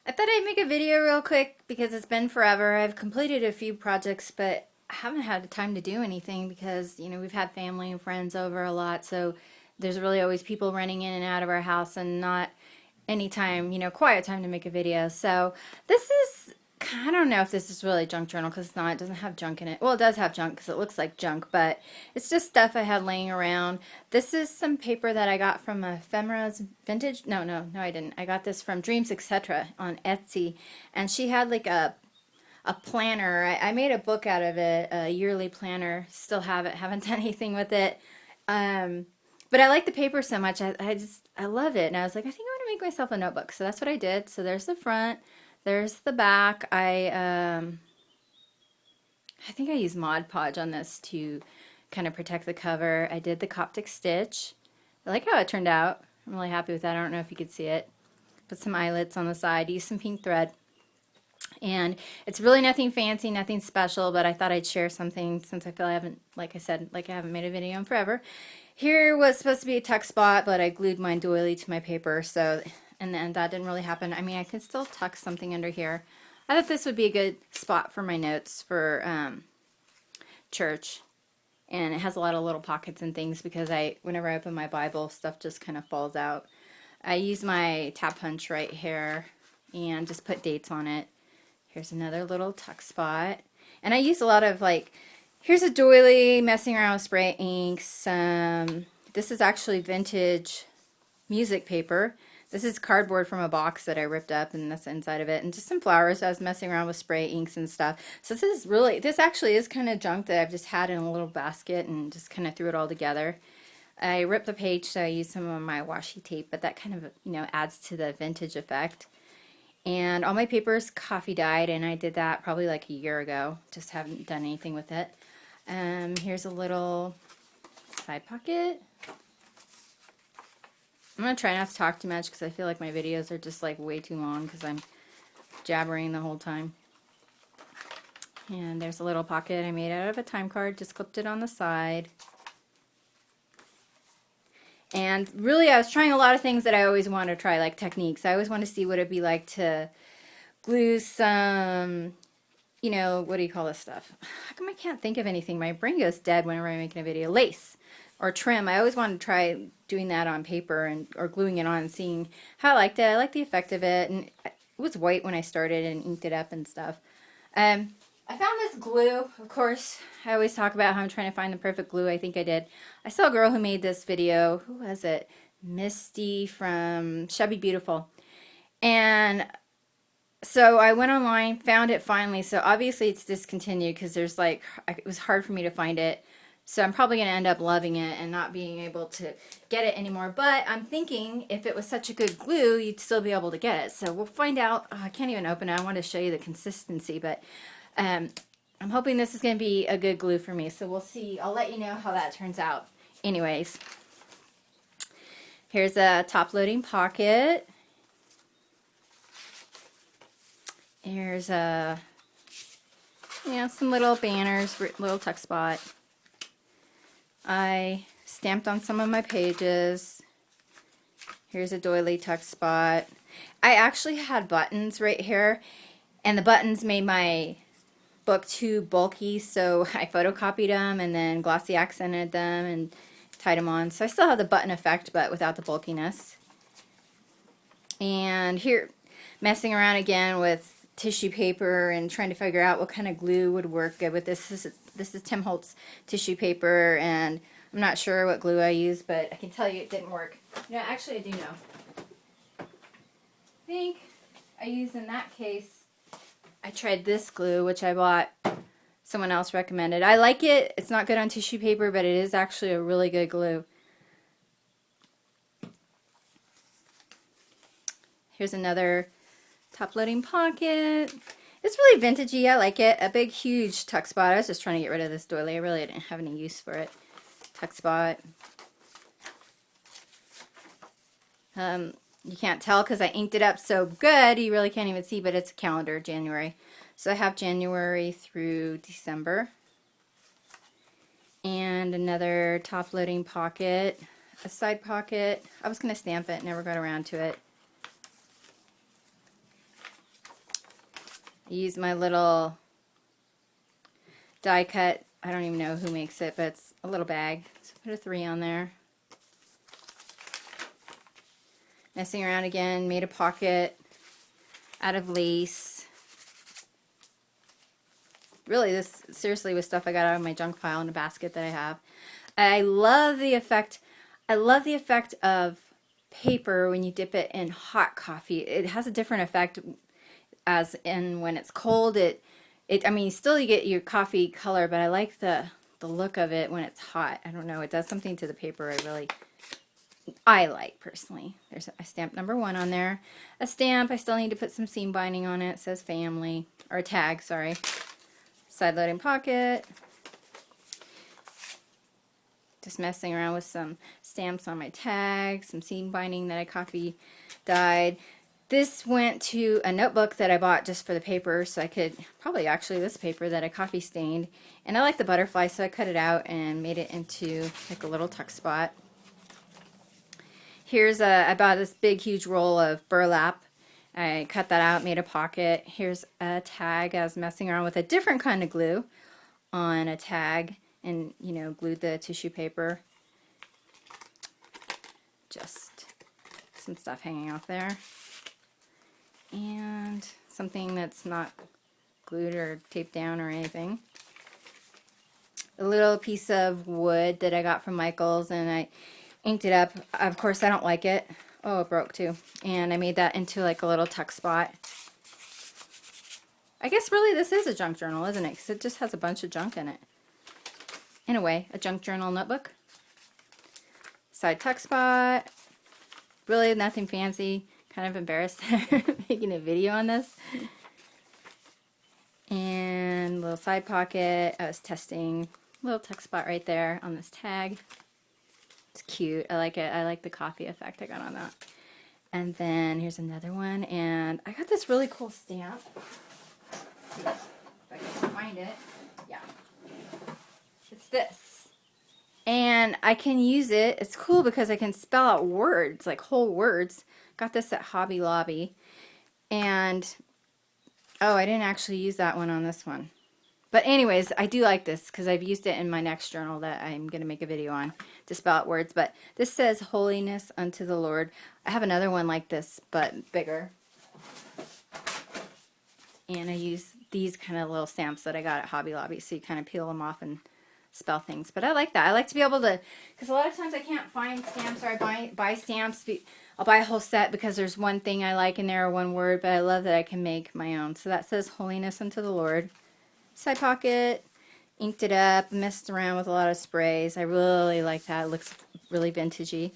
I thought I'd make a video real quick because it's been forever. I've completed a few projects, but I haven't had the time to do anything because, we've had family and friends over a lot. So there's really always people running in and out of our house and not any time, quiet time to make a video. So this is, I don't know if this is really junk journal because it's not. It doesn't have junk in it. Well, it does have junk because it looks like junk, but it's just stuff I had laying around. This is some paper that I got from Ephemera's Vintage. No, I didn't. I got this from Dreams Etc. on Etsy, and she had like a planner. I made a book out of it, a yearly planner. Still have it. Haven't done anything with it. Um, but I like the paper so much. I love it. And I was like, I think I'm gonna make myself a notebook. So that's what I did. So there's the front. There's the back. I think I used Mod Podge on this to kind of protect the cover. I did the Coptic stitch. I like how it turned out. I'm really happy with that. I don't know if you could see it. Put some eyelets on the side. Used some pink thread. And it's really nothing fancy, nothing special, but I thought I'd share something since I feel I haven't, like I said, I haven't made a video in forever. Here was supposed to be a tuck spot, but I glued my doily to my paper, so, and then that didn't really happen. I mean, I can still tuck something under here. I thought this would be a good spot for my notes for church. And it has a lot of little pockets and things because whenever I open my Bible, stuff just kind of falls out. I use my tap punch right here and just put dates on it. Here's another little tuck spot. And I use a lot of here's a doily, messing around with spray inks. This is actually vintage music paper. This is cardboard from a box that I ripped up, and that's the inside of it. And just some flowers. I was messing around with spray inks and stuff. So this actually is kind of junk that I've just had in a little basket and just kind of threw it all together. I ripped the page, so I used some of my washi tape, but that kind of, adds to the vintage effect. And all my paper is coffee dyed, and I did that probably like a year ago. Just haven't done anything with it. Here's a little side pocket. I'm going to try not to talk too much because I feel like my videos are just way too long because I'm jabbering the whole time. And there's a little pocket I made out of a time card. Just clipped it on the side. And really, I was trying a lot of things that I always want to try, like techniques. I always want to see what it'd be like to glue some, what do you call this stuff? How come I can't think of anything? My brain goes dead whenever I'm making a video. Lace or trim. I always wanted to try doing that on paper or gluing it on and seeing how I liked it. I liked the effect of it. And it was white when I started and inked it up and stuff. I found this glue. Of course, I always talk about how I'm trying to find the perfect glue. I think I did. I saw a girl who made this video. Who was it? Misty from Shabby Beautiful. And so I went online, found it finally. So obviously it's discontinued because there's it was hard for me to find it. So I'm probably going to end up loving it and not being able to get it anymore. But I'm thinking if it was such a good glue, you'd still be able to get it. So we'll find out. Oh, I can't even open it. I want to show you the consistency, but I'm hoping this is going to be a good glue for me. So we'll see. I'll let you know how that turns out. Anyways, here's a top-loading pocket. Here's some little banners, little tuck spot. I stamped on some of my pages. Here's a doily tuck spot. I actually had buttons right here, and the buttons made my book too bulky, so I photocopied them and then glossy accented them and tied them on. So I still have the button effect, but without the bulkiness. And here, messing around again with tissue paper and trying to figure out what kind of glue would work good with this. This is Tim Holtz tissue paper, and I'm not sure what glue I used, but I can tell you it didn't work. Actually I do know. I think I used in that case, I tried this glue, which I bought. Someone else recommended. I like it. It's not good on tissue paper, but it is actually a really good glue. Here's another top-loading pocket. It's really vintagey. I like it. A big, huge tuck spot. I was just trying to get rid of this doily. I really didn't have any use for it. Tuck spot. You can't tell because I inked it up so good. You really can't even see, but it's a calendar, January. So I have January through December. And another top-loading pocket. A side pocket. I was going to stamp it. Never got around to it. use my little die cut. I don't even know who makes it, but it's a little bag. So put a 3 on there. Messing around again, made a pocket out of lace. Really, this seriously was stuff I got out of my junk pile in a basket that I have. I love the effect. I love the effect of paper when you dip it in hot coffee. It has a different effect as in when it's cold. I mean, still you get your coffee color, but I like the look of it when it's hot. I don't know. It does something to the paper I like personally. There's a stamp number 1 on there. A stamp. I still need to put some seam binding on it. It says family, or tag, sorry. Side loading pocket. Just messing around with some stamps on my tag, some seam binding that I coffee dyed. This went to a notebook that I bought just for the paper, so I could, probably actually this paper that I coffee stained. And I like the butterfly, so I cut it out and made it into like a little tuck spot. Here's I bought this big huge roll of burlap. I cut that out, made a pocket. Here's a tag. I was messing around with a different kind of glue on a tag and, you know, glued the tissue paper. Just some stuff hanging off there. And something that's not glued or taped down or anything. A little piece of wood that I got from Michael's, and I inked it up. Of course, I don't like it. Oh, it broke too. And I made that into like a little tuck spot. I guess really this is a junk journal, isn't it? Because it just has a bunch of junk in it. In a way, a junk journal notebook. Side tuck spot. Really nothing fancy. Kind of embarrassed making a video on this. And a little side pocket. I was testing a little tuck spot right there on this tag. It's cute. I like it. I like the coffee effect I got on that. And then here's another one. And I got this really cool stamp. Let's see if I can find it. Yeah. It's this. And I can use it. It's cool because I can spell out words, like whole words. Got this at Hobby Lobby. And, oh, I didn't actually use that one on this one. But anyways, I do like this because I've used it in my next journal that I'm going to make a video on to spell out words. But this says, Holiness unto the Lord. I have another one like this, but bigger. And I use these kind of little stamps that I got at Hobby Lobby. So you kind of peel them off and spell things. But I like that. I like to be able to, because a lot of times I can't find stamps, or I buy stamps. I'll buy a whole set because there's one thing I like in there or one word. But I love that I can make my own. So that says, Holiness unto the Lord. Side pocket, inked it up, messed around with a lot of sprays. I really like that. It looks really vintagey.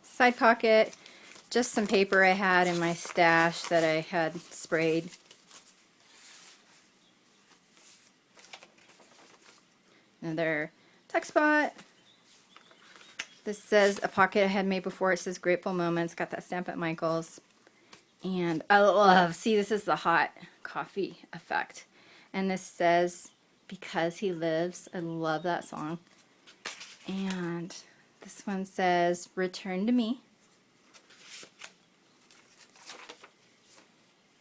Side pocket, just some paper I had in my stash that I had sprayed. Another tuck spot. This says a pocket I had made before. It says Grateful Moments. Got that stamp at Michael's. And I love, see, this is the hot coffee effect. And this says, Because He Lives. I love that song. And this one says, Return to Me.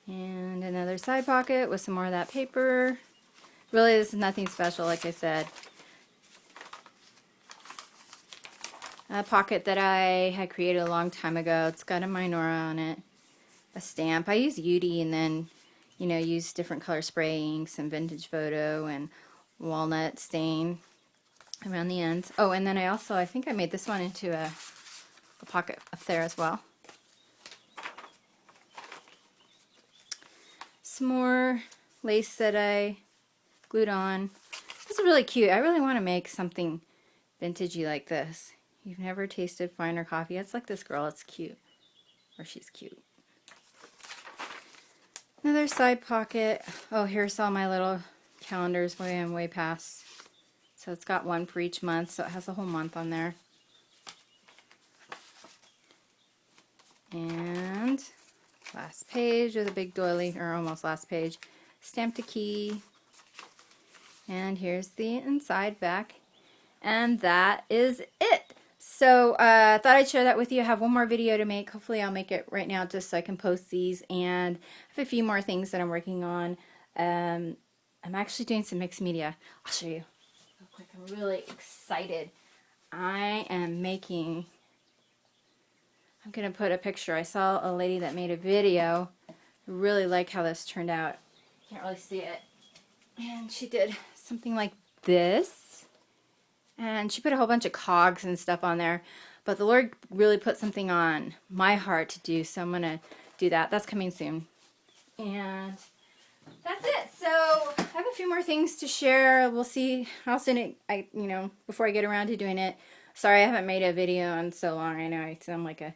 And another side pocket with some more of that paper. Really, this is nothing special, like I said. A pocket that I had created a long time ago. It's got a menorah on it. A stamp. I use Udi and then, you know, use different color spraying, some vintage photo and walnut stain around the ends. Oh, and then I think I made this one into a pocket up there as well. Some more lace that I glued on. This is really cute. I really want to make something vintagey like this. You've never tasted finer coffee. It's like this girl. It's cute. Or she's cute. Another side pocket. Oh, here's all my little calendars I'm way past. So it's got one for each month, so it has a whole month on there. And last page with a big doily, or almost last page. Stamped a key. And here's the inside back. And that is it. So I thought I'd share that with you. I have one more video to make. Hopefully I'll make it right now just so I can post these. And I have a few more things that I'm working on. I'm actually doing some mixed media. I'll show you real quick. I'm really excited. I am making... I'm going to put a picture. I saw a lady that made a video. I really like how this turned out. Can't really see it. And she did something like this. And she put a whole bunch of cogs and stuff on there. But the Lord really put something on my heart to do. So I'm going to do that. That's coming soon. And that's it. So I have a few more things to share. We'll see how soon before I get around to doing it. Sorry I haven't made a video in so long. I know I sound like a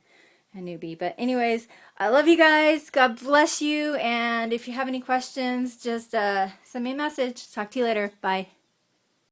newbie. But anyways, I love you guys. God bless you. And if you have any questions, just send me a message. Talk to you later. Bye.